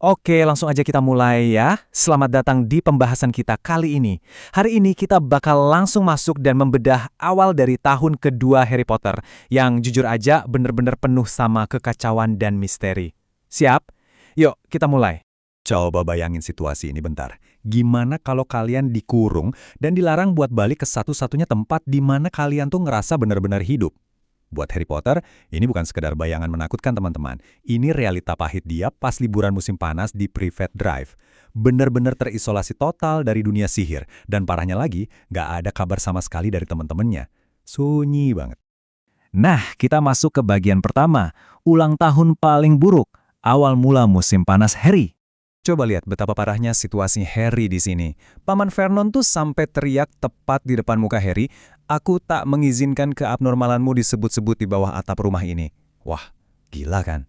Oke, langsung aja kita mulai ya. Selamat datang di pembahasan kita kali ini. Hari ini kita bakal langsung masuk dan membedah awal dari tahun kedua Harry Potter, yang jujur aja bener-bener penuh sama kekacauan dan misteri. Siap? Yuk, kita mulai. Coba bayangin situasi ini bentar. Gimana kalau kalian dikurung dan dilarang buat balik ke satu-satunya tempat di mana kalian tuh ngerasa benar-benar hidup? Buat Harry Potter, ini bukan sekedar bayangan menakutkan teman-teman. Ini realita pahit dia pas liburan musim panas di Privet Drive. Bener-bener terisolasi total dari dunia sihir. Dan parahnya lagi, nggak ada kabar sama sekali dari teman-temannya. Sunyi banget. Nah, kita masuk ke bagian pertama. Ulang tahun paling buruk. Awal mula musim panas Harry. Coba lihat betapa parahnya situasi Harry di sini. Paman Vernon tuh sampai teriak tepat di depan muka Harry, "Aku tak mengizinkan keabnormalanmu disebut-sebut di bawah atap rumah ini." Wah, gila kan?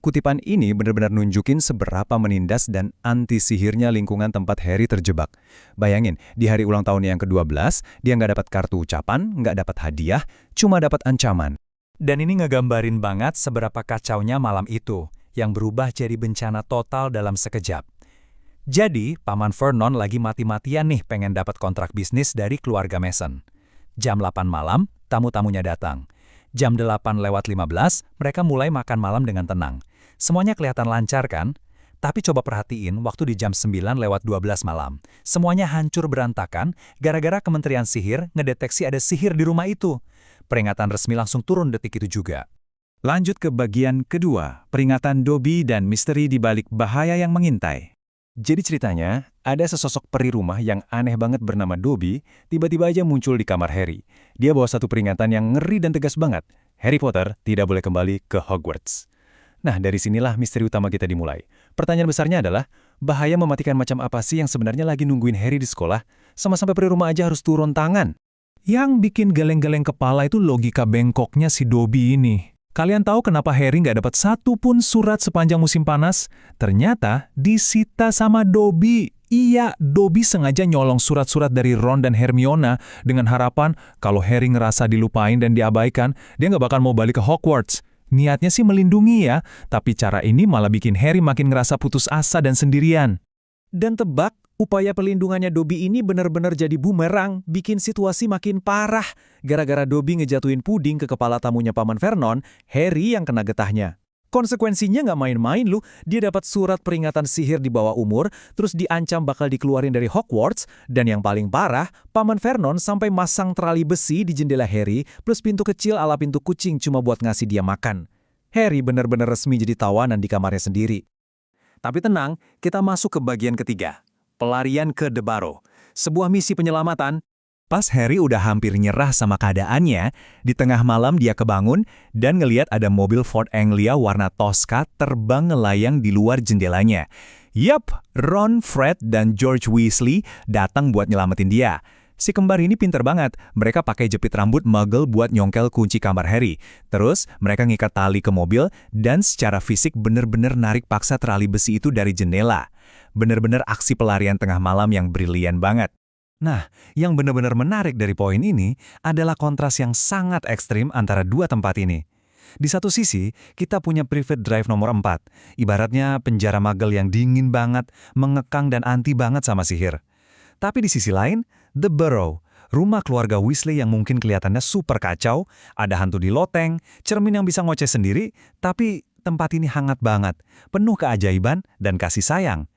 Kutipan ini benar-benar nunjukin seberapa menindas dan anti-sihirnya lingkungan tempat Harry terjebak. Bayangin, di hari ulang tahun yang ke-12, dia nggak dapat kartu ucapan, nggak dapat hadiah, cuma dapat ancaman. Dan ini ngegambarin banget seberapa kacaunya malam itu, yang berubah jadi bencana total dalam sekejap. Jadi, Paman Vernon lagi mati-matian nih pengen dapat kontrak bisnis dari keluarga Mason. Jam 8 malam, tamu-tamunya datang. Jam 8:15, mereka mulai makan malam dengan tenang. Semuanya kelihatan lancar kan? Tapi coba perhatiin waktu di jam 9:12 malam. Semuanya hancur berantakan gara-gara Kementerian Sihir ngedeteksi ada sihir di rumah itu. Peringatan resmi langsung turun detik itu juga. Lanjut ke bagian kedua, peringatan Dobby dan misteri di balik bahaya yang mengintai. Jadi ceritanya, ada sesosok peri rumah yang aneh banget bernama Dobby, tiba-tiba aja muncul di kamar Harry. Dia bawa satu peringatan yang ngeri dan tegas banget. Harry Potter tidak boleh kembali ke Hogwarts. Nah, dari sinilah misteri utama kita dimulai. Pertanyaan besarnya adalah, bahaya mematikan macam apa sih yang sebenarnya lagi nungguin Harry di sekolah, sama sampai peri rumah aja harus turun tangan? Yang bikin geleng-geleng kepala itu logika bengkoknya si Dobby ini. Kalian tahu kenapa Harry nggak dapat satu pun surat sepanjang musim panas? Ternyata disita sama Dobby. Iya, Dobby sengaja nyolong surat-surat dari Ron dan Hermione dengan harapan kalau Harry ngerasa dilupain dan diabaikan, dia nggak bakal mau balik ke Hogwarts. Niatnya sih melindungi ya, tapi cara ini malah bikin Harry makin ngerasa putus asa dan sendirian. Dan tebak, upaya pelindungannya Dobby ini benar-benar jadi bumerang, bikin situasi makin parah. Gara-gara Dobby ngejatuhin puding ke kepala tamunya Paman Vernon, Harry yang kena getahnya. Konsekuensinya nggak main-main loh, dia dapat surat peringatan sihir di bawah umur, terus diancam bakal dikeluarin dari Hogwarts, dan yang paling parah, Paman Vernon sampai masang terali besi di jendela Harry, plus pintu kecil ala pintu kucing cuma buat ngasih dia makan. Harry benar-benar resmi jadi tawanan di kamarnya sendiri. Tapi tenang, kita masuk ke bagian ketiga. Pelarian ke The Burrow. Sebuah misi penyelamatan. Pas Harry udah hampir nyerah sama keadaannya, di tengah malam dia kebangun dan ngeliat ada mobil Ford Anglia warna Tosca terbang ngelayang di luar jendelanya. Yap, Ron, Fred, dan George Weasley datang buat nyelamatin dia. Si kembar ini pinter banget. Mereka pakai jepit rambut muggle buat nyongkel kunci kamar Harry. Terus, mereka ngikat tali ke mobil dan secara fisik bener-bener narik paksa terali besi itu dari jendela. Bener-bener aksi pelarian tengah malam yang brilian banget. Nah, yang bener-bener menarik dari poin ini adalah kontras yang sangat ekstrim antara dua tempat ini. Di satu sisi, kita punya Privet Drive nomor 4. Ibaratnya penjara muggle yang dingin banget, mengekang dan anti banget sama sihir. Tapi di sisi lain, The Burrow, rumah keluarga Weasley yang mungkin kelihatannya super kacau, ada hantu di loteng, cermin yang bisa ngoceh sendiri, tapi tempat ini hangat banget, penuh keajaiban dan kasih sayang.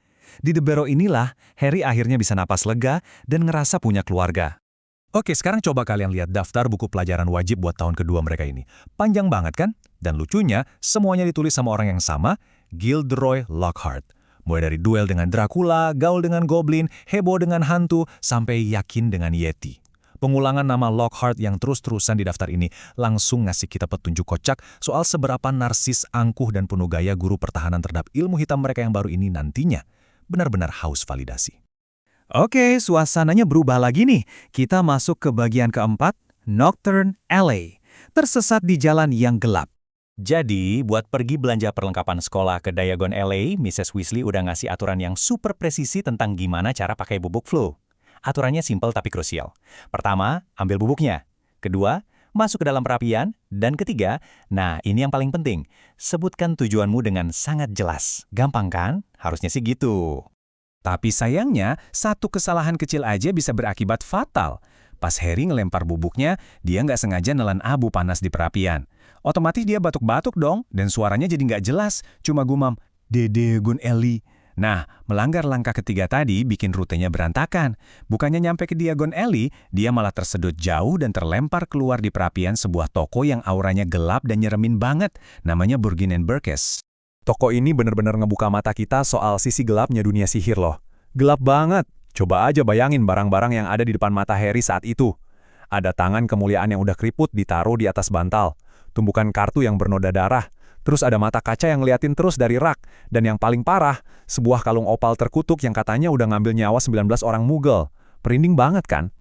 Di The Burrow inilah, Harry akhirnya bisa napas lega dan ngerasa punya keluarga. Oke, sekarang coba kalian lihat daftar buku pelajaran wajib buat tahun kedua mereka ini. Panjang banget kan? Dan lucunya, semuanya ditulis sama orang yang sama, Gilderoy Lockhart. Mulai dari duel dengan Dracula, gaul dengan goblin, heboh dengan hantu, sampai yakin dengan Yeti. Pengulangan nama Lockhart yang terus-terusan di daftar ini langsung ngasih kita petunjuk kocak soal seberapa narsis, angkuh, dan penuh gaya guru pertahanan terhadap ilmu hitam mereka yang baru ini nantinya. Benar-benar haus validasi. Oke, suasananya berubah lagi nih. Kita masuk ke bagian keempat, Nocturne Alley. Tersesat di jalan yang gelap. Jadi, buat pergi belanja perlengkapan sekolah ke Diagon Alley, Mrs. Weasley udah ngasih aturan yang super presisi tentang gimana cara pakai bubuk flu. Aturannya simpel tapi krusial. Pertama, ambil bubuknya. Kedua, masuk ke dalam perapian. Dan ketiga, nah ini yang paling penting, sebutkan tujuanmu dengan sangat jelas. Gampang kan? Harusnya sih gitu. Tapi sayangnya, satu kesalahan kecil aja bisa berakibat fatal. Pas Harry ngelempar bubuknya, dia nggak sengaja nelan abu panas di perapian. Otomatis dia batuk-batuk dong, dan suaranya jadi nggak jelas, cuma gumam, "Dede Gun Eli." Nah, melanggar langkah ketiga tadi bikin rutenya berantakan. Bukannya nyampe ke Diagon Alley, dia malah tersedot jauh dan terlempar keluar di perapian sebuah toko yang auranya gelap dan nyeremin banget, namanya Burgin & Burkes. Toko ini benar-benar ngebuka mata kita soal sisi gelapnya dunia sihir loh. Gelap banget. Coba aja bayangin barang-barang yang ada di depan mata Harry saat itu. Ada tangan kemuliaan yang udah keriput ditaruh di atas bantal. Tumpukan kartu yang bernoda darah. Terus ada mata kaca yang ngeliatin terus dari rak. Dan yang paling parah, sebuah kalung opal terkutuk yang katanya udah ngambil nyawa 19 orang mugel. Merinding banget kan?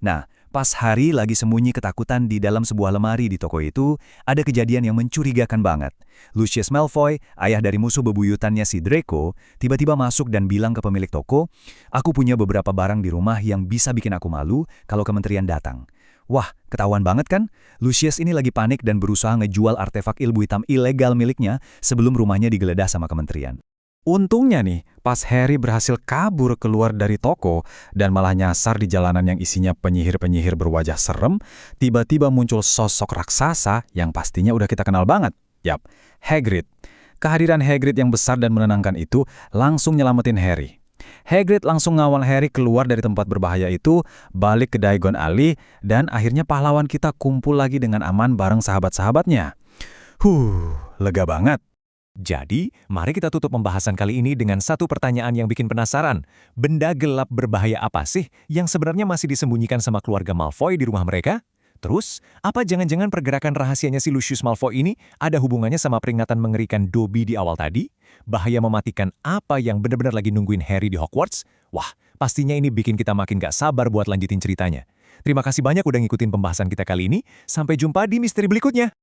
Nah, pas Harry lagi sembunyi ketakutan di dalam sebuah lemari di toko itu, ada kejadian yang mencurigakan banget. Lucius Malfoy, ayah dari musuh bebuyutannya si Draco, tiba-tiba masuk dan bilang ke pemilik toko, "Aku punya beberapa barang di rumah yang bisa bikin aku malu kalau kementerian datang." Wah, ketahuan banget kan? Lucius ini lagi panik dan berusaha ngejual artefak ilmu hitam ilegal miliknya sebelum rumahnya digeledah sama kementerian. Untungnya nih, pas Harry berhasil kabur keluar dari toko dan malah nyasar di jalanan yang isinya penyihir-penyihir berwajah serem, tiba-tiba muncul sosok raksasa yang pastinya udah kita kenal banget. Yap, Hagrid. Kehadiran Hagrid yang besar dan menenangkan itu langsung nyelamatin Harry. Hagrid langsung ngawal Harry keluar dari tempat berbahaya itu, balik ke Diagon Alley, dan akhirnya pahlawan kita kumpul lagi dengan aman bareng sahabat-sahabatnya. Lega banget. Jadi, mari kita tutup pembahasan kali ini dengan satu pertanyaan yang bikin penasaran. Benda gelap berbahaya apa sih yang sebenarnya masih disembunyikan sama keluarga Malfoy di rumah mereka? Terus, apa jangan-jangan pergerakan rahasianya si Lucius Malfoy ini ada hubungannya sama peringatan mengerikan Dobby di awal tadi? Bahaya mematikan apa yang benar-benar lagi nungguin Harry di Hogwarts? Wah, pastinya ini bikin kita makin gak sabar buat lanjutin ceritanya. Terima kasih banyak udah ngikutin pembahasan kita kali ini. Sampai jumpa di misteri berikutnya.